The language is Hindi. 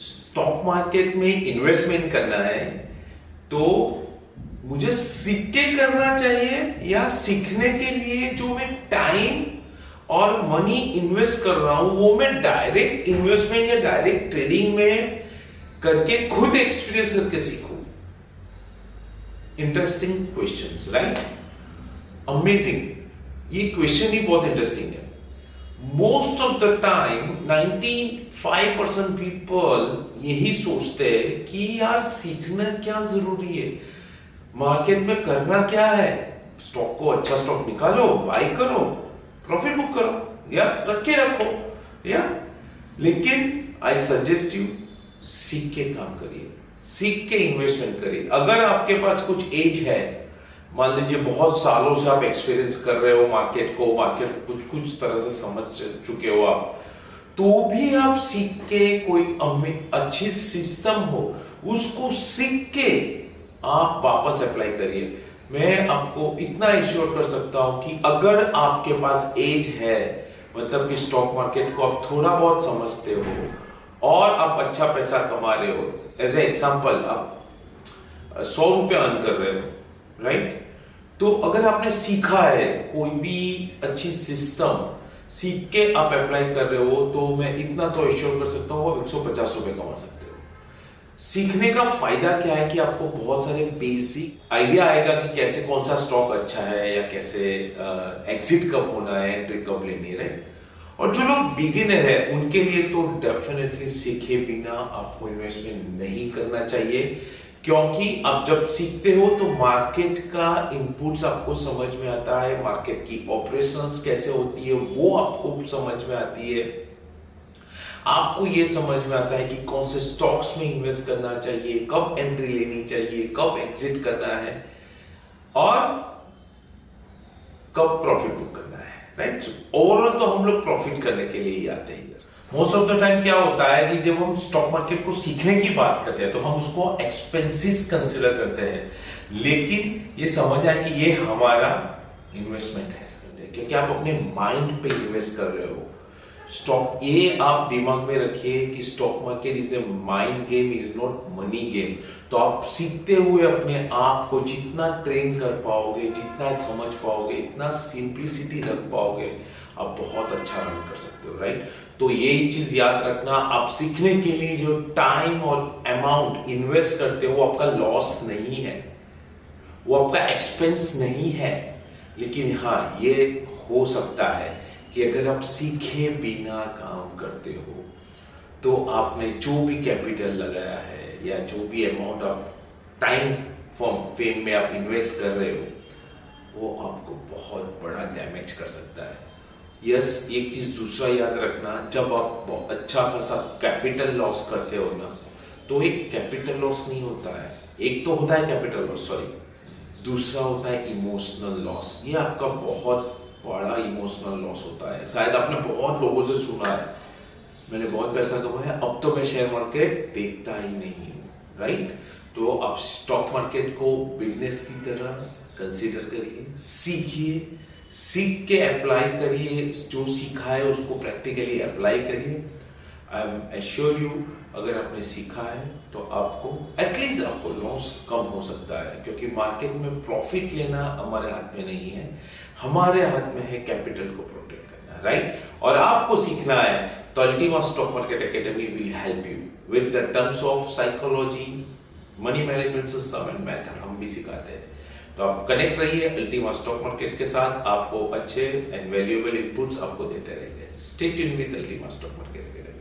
स्टॉक मार्केट में इन्वेस्टमेंट करना है तो मुझे सीख के करना चाहिए या सीखने के लिए जो मैं टाइम और मनी इन्वेस्ट कर रहा हूं वो मैं डायरेक्ट इन्वेस्टमेंट या डायरेक्ट ट्रेडिंग में करके खुद एक्सपीरियंस करके सीखूं? Interesting questions, right? अमेजिंग। ये क्वेश्चन ही बहुत इंटरेस्टिंग है। Most of the time 95% people यही सोचते हैं कि यार सीखना क्या जरूरी है, मार्केट में करना क्या है, स्टॉक को अच्छा स्टॉक निकालो, बाय करो, प्रॉफिट बुक करो या रख के रखो या। लेकिन आई सजेस्ट यू सीख के काम करिए, सीख के इन्वेस्टमेंट करिए। अगर आपके पास कुछ एज है, मान लीजिए बहुत सालों से आप एक्सपीरियंस कर रहे हो मार्केट को, मार्केट कुछ तरह से समझ चुके हो आप, तो भी आप सीख के कोई अच्छी सिस्टम हो उसको सीख के आप वापस अप्लाई करिए। मैं आपको इतना एश्योर कर सकता हूं कि अगर आपके पास एज है, मतलब कि स्टॉक मार्केट को आप थोड़ा बहुत समझते हो और आप अच्छा पैसा कमा रहे हो, एज ए एग्जांपल आप 100 रुपया अर्न कर रहे हो, राइट? तो अगर आपने सीखा है कोई भी अच्छी सिस्टम, सीख के आप अप्लाई कर रहे हो, तो मैं इतना तो एश्योर कर सकता हूं आप 150 रुपए कमा सकते हो। सीखने का फायदा क्या है कि आपको बहुत सारे बेसिक आइडिया आएगा कि कैसे कौन सा स्टॉक अच्छा है या कैसे एग्जिट कब होना है, एंट्री कब लेनी है, राइट? और जो लोग बिगिनर है उनके लिए तो डेफिनेटली सीखे बिना आपको इन्वेस्टमेंट नहीं करना चाहिए, क्योंकि आप जब सीखते हो तो मार्केट का इनपुट्स आपको समझ में आता है, मार्केट की ऑपरेशंस कैसे होती है वो आपको समझ में आती है, आपको ये समझ में आता है कि कौन से स्टॉक्स में इन्वेस्ट करना चाहिए, कब एंट्री लेनी चाहिए, कब एग्जिट करना है और कब प्रॉफिट बुक करना है, राइट? ओवरऑल तो हम लोग प्रॉफिट करने के लिए ही आते हैं। मोस्ट ऑफ द टाइम क्या होता है कि जब हम स्टॉक मार्केट को सीखने की बात करते हैं तो हम उसको एक्सपेंसिस कंसिडर करते हैं, लेकिन ये समझ आए कि ये हमारा इन्वेस्टमेंट है, क्योंकि आप अपने माइंड पे इन्वेस्ट कर रहे हो। स्टॉक, ये आप दिमाग में रखिए कि stock market is a mind game, is not money game. तो आप सीखते हुए अपने आप को जितना ट्रेन कर पाओगे, जितना समझ पाओगे, इतना सिंप्लिसिटी रख पाओगे, आप बहुत अच्छा रन कर सकते हो, राइट? तो यही चीज याद रखना, आप सीखने के लिए जो टाइम और अमाउंट इन्वेस्ट करते हो वो आपका लॉस नहीं है, वो आपका एक्सपेंस नहीं है। लेकिन हाँ, ये हो सकता है कि अगर आप सीखे बिना काम करते हो तो आपने जो भी कैपिटल लगाया है या जो भी अमाउंट आप टाइम फ्रेम में आप इन्वेस्ट कर रहे हो वो आपको बहुत बड़ा डैमेज कर सकता है। यस, एक चीज दूसरा याद रखना, जब आप अच्छा खासा कैपिटल लॉस करते हो ना, तो एक कैपिटल लॉस नहीं होता है, एक तो होता है कैपिटल लॉस, सॉरी, दूसरा होता है इमोशनल लॉस। ये आपका बहुत बड़ा इमोशनल लॉस होता है। शायद आपने बहुत लोगों से सुना है, मैंने बहुत पैसा कमाया, अब तो मैं शेयर मार्केट देखता ही नहीं हूं, राइट? तो आप स्टॉक मार्केट को बिजनेस की तरह कंसीडर करिए, सीखिए, सीख के अप्लाई करिए, जो सीखा है उसको प्रैक्टिकली अप्लाई करिए। आई एम एश्योर यू, अगर आपने सीखा है तो आपको एटलीस्ट आपको लॉस कम हो सकता है, क्योंकि मार्केट में प्रॉफिट लेना हमारे हाथ में नहीं है, हमारे हाथ में है कैपिटल को प्रोटेक्ट करना, राइट? और आपको सीखना है तो Ultima stock market academy will help you with the terms of psychology, money management system and method हम भी सिखाते हैं। तो आप कनेक्ट रहिए अल्टीमा स्टॉक मार्केट के साथ, आपको अच्छे एंड वैल्यूएबल इनपुट्स आपको देते रहेंगे। Stay tuned with Ultima stock market academy.